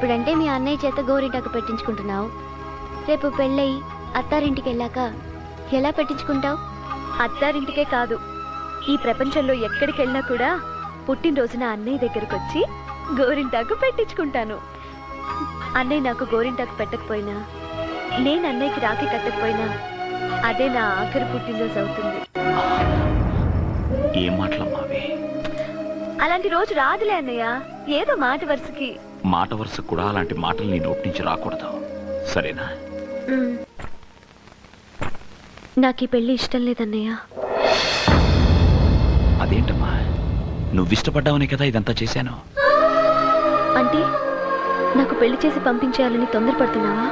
ఇప్పుడంటే మీ అన్నయ్య చేత గోరింటాకు పెట్టించుకుంటున్నావు. రేపు పెళ్ళయి అత్తారింటికి వెళ్ళాక ఎలా పెట్టించుకుంటావు? అత్తారింటికే కాదు, ఈ ప్రపంచంలో ఎక్కడికి వెళ్ళినా కూడా పుట్టినరోజున అన్నయ్య దగ్గరకు వచ్చి గోరింటాకు పెట్టించుకుంటాను. అన్నయ్య నాకు గోరింటాకు పెట్టకపోయినా, నేను అన్నయ్యకి రాఖీ కట్టకపోయినా అదే నా ఆఖరి పుట్టినరోజు అవుతుంది. ఏం మాటలమ్మావి? అలాంటి రోజు రాదులే అన్నయ్య, ఏదో మాట వరుసకి. మాట వరుసకు కూడా అలాంటి మాటలు నీ నోటి నుంచి రాకూడదు, సరేనా? నాకు ఈ పెళ్లి ఇష్టం లేదన్నయ్య. అదేంటమ్మా, నువ్విష్టపడ్డావనే కదా ఇదంతా చేశాను. అంటే నాకు పెళ్లి చేసి పంపించేయాలని తొందరపడుతున్నావా?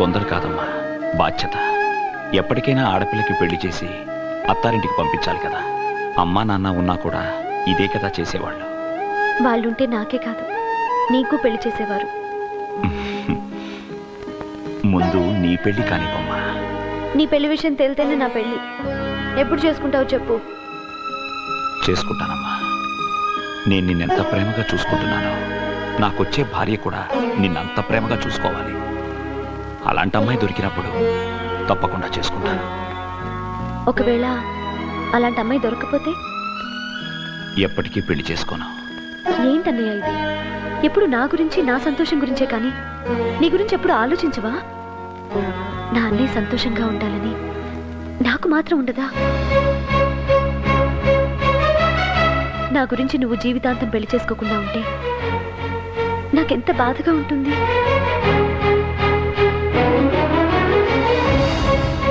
తొందర కాదమ్మా, బాధ్యత. ఎప్పటికైనా ఆడపిల్లకి పెళ్లి చేసి అత్తారింటికి పంపించాలి కదా. అమ్మా నాన్న ఉన్నా కూడా ఇదే కదా చేసేవాళ్ళు. వాళ్ళుంటే నాకే కాదు, నీకు పెళ్లి చేసేవారు. ముందు నీ పెళ్లి కానివ్వమ్మా. నీ పెళ్లి విషయం తెలితేనే నా పెళ్లి. ఎప్పుడు చేసుకుంటావు చెప్పు? చేసుకుంటానమ్మా. నేను నిన్నెంత ప్రేమగా చూసుకుంటున్నానో, నాకొచ్చే భార్య కూడా నిన్నంత ప్రేమగా చూసుకోవాలి. అలాంటి అమ్మాయి దొరికినప్పుడు తప్పకుండా చేసుకుంటాను. ఒకవేళ అలాంటి అమ్మాయి దొరకపోతే? ఎప్పటికీ పెళ్లి చేసుకోను. ఏంటన్నయ్య ఇది? ఎప్పుడు నా గురించి, నా సంతోషం గురించే కానీ నీ గురించి ఎప్పుడు ఆలోచించవా? నా అన్నయ్య సంతోషంగా ఉండాలని నాకు మాత్రం ఉండదా? నా గురించి నువ్వు జీవితాంతం పెళ్లి చేసుకోకుండా ఉంటే నాకెంత బాధగా ఉంటుంది.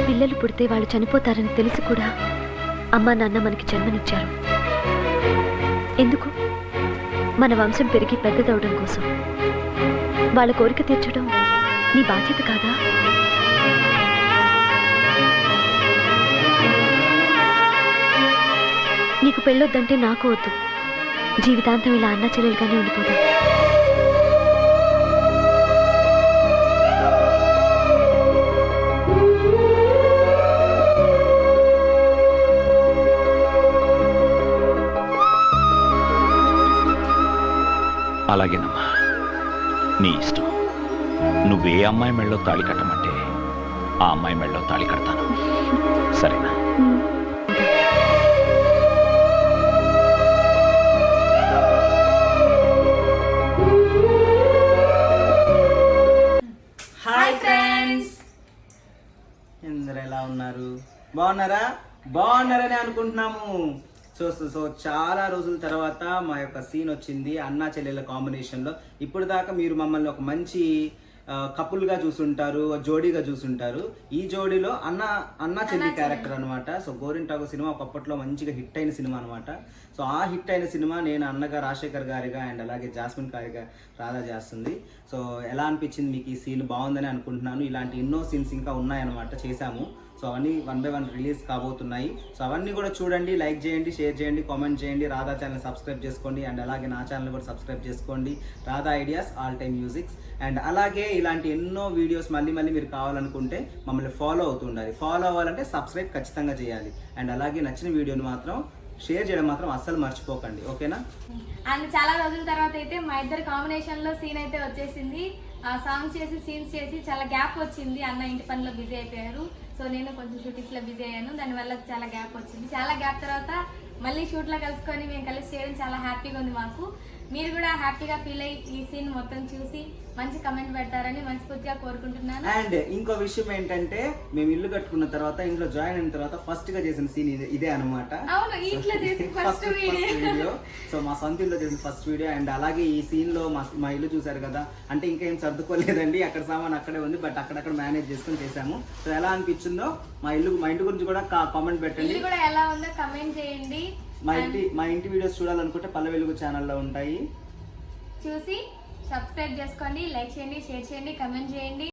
పిల్లలు పుడితే వాళ్ళు చనిపోతారని తెలిసి కూడా అమ్మా నాన్న మనకి జన్మనిచ్చారు. ఎందుకు? మన వంశం పెరిగి పెద్దదవడం కోసం. వాళ్ళ కోరిక తీర్చడం నీ బాధ్యత కాదా? నీకు పెళ్ళొద్దంటే నాకు వద్దు. జీవితాంతం ఇలా అన్నా చెల్లెలుగానే ఉండిపోతాం. అలాగేనమ్మా, నీ ఇష్టం. నువ్వే అమ్మాయి మెళ్ళో తాళి కట్టమంటే ఆ అమ్మాయి మెళ్ళో తాళి కడతాను, సరేనా? హాయ్ ఫ్రెండ్స్, అందరూ ఎలా ఉన్నారు? బాగున్నారా? బాగున్నారని అనుకుంటున్నాము. సో చాలా రోజుల తర్వాత మా యొక్క సీన్ వచ్చింది అన్నా చెల్లెళ్ళ కాంబినేషన్లో. ఇప్పుడు దాకా మీరు మమ్మల్ని ఒక మంచి కపుల్గా చూసుంటారు, జోడీగా చూసుంటారు. ఈ జోడీలో అన్నా చెల్లి క్యారెక్టర్ అనమాట. సో గోరింటాకు సినిమా ఒకప్పట్లో మంచిగా హిట్ అయిన సినిమా అనమాట. సో ఆ హిట్ అయిన సినిమా నేను అన్నగా రాజశేఖర్ గారిగా అండ్ అలాగే జాస్మిన్ గారిగా రాధా చేస్తుంది. సో ఎలా అనిపించింది మీకు ఈ సీన్? బాగుందని అనుకుంటున్నాను. ఇలాంటి ఎన్నో సీన్స్ ఇంకా ఉన్నాయన్నమాట, చేశాము. సో అవన్నీ 1 by 1 రిలీజ్ కాబోతున్నాయి. సో అవన్నీ కూడా చూడండి, లైక్ చేయండి, షేర్ చేయండి, కామెంట్ చేయండి. రాధా ఛానల్ సబ్స్క్రైబ్ చేసుకోండి అండ్ అలాగే నా ఛానల్ కూడా సబ్స్క్రైబ్ చేసుకోండి, Radha ideas all time musics. And అలాగే ఇలాంటి ఎన్నో వీడియోస్ మళ్ళీ మీరు కావాలనుకుంటే మమ్మల్ని ఫాలో అవుతుండాలి. ఫాలో అవ్వాలంటే సబ్స్క్రైబ్ ఖచ్చితంగా చేయాలి. అండ్ అలాగే నచ్చిన వీడియోని మాత్రం షేర్ చేయడం మాత్రం అస్సలు మర్చిపోకండి, ఓకేనా? అండ్ చాలా రోజుల తర్వాత అయితే మా ఇద్దరు కాంబినేషన్ లో సీన్ అయితే వచ్చేసింది. ఆ సాంగ్స్ చేసి సీన్స్ చేసి చాలా గ్యాప్ వచ్చింది. అన్న ఇంటి పనిలో బిజీ అయిపోయారు, సో నేను కొంచెం షూటింగ్స్ లో బిజీ అయ్యాను. దానివల్ల చాలా గ్యాప్ వచ్చింది. చాలా గ్యాప్ తర్వాత మళ్ళీ షూట్ లో కలుసుకొని మేము కలిసి చేయడం చాలా హ్యాపీగా ఉంది మాకు. మీరు కూడా హ్యాపీగా ఫీల్ అయ్యి ఈ సీన్ మొత్తం చూసి మంచి కమెంట్ పెడతారని మనస్ఫూర్తిగా కోరుకుంటున్నాను. అండ్ ఇంకో విషయం ఏంటంటే, మేము ఇల్లు కట్టుకున్న తర్వాత, ఇంట్లో జాయిన్ అయిన తర్వాత ఫస్ట్ గా చేసిన సీన్ ఇదే అనమాట. అవును, ఇంట్లో చేసిన ఫస్ట్ వీడియో. సో మా సొంత ఇల్లు చేసిన ఫస్ట్ వీడియో. అండ్ అలాగే ఈ సీన్ లో మా ఇల్లు చూసారు కదా, అంటే ఇంకేం సర్దుకోలేదండి, అక్కడ సామాన్ అక్కడే ఉంది, బట్ అక్కడక్కడ మేనేజ్ చేసుకుని చేసాము. సో ఎలా అనిపించిందో మా ఇంటి గురించి కూడా కామెంట్ పెట్టండి. ఇల్లు కూడా ఎలా ఉందో కమెంట్ చేయండి. మా ఇంటి వీడియోస్ చూడాలనుకుంటే పల్లె వెలుగు ఛానల్లో ఉంటాయి, చూసి సబ్స్క్రైబ్ చేసుకోండి, లైక్ చేయండి, షేర్ చేయండి, కమెంట్ చేయండి.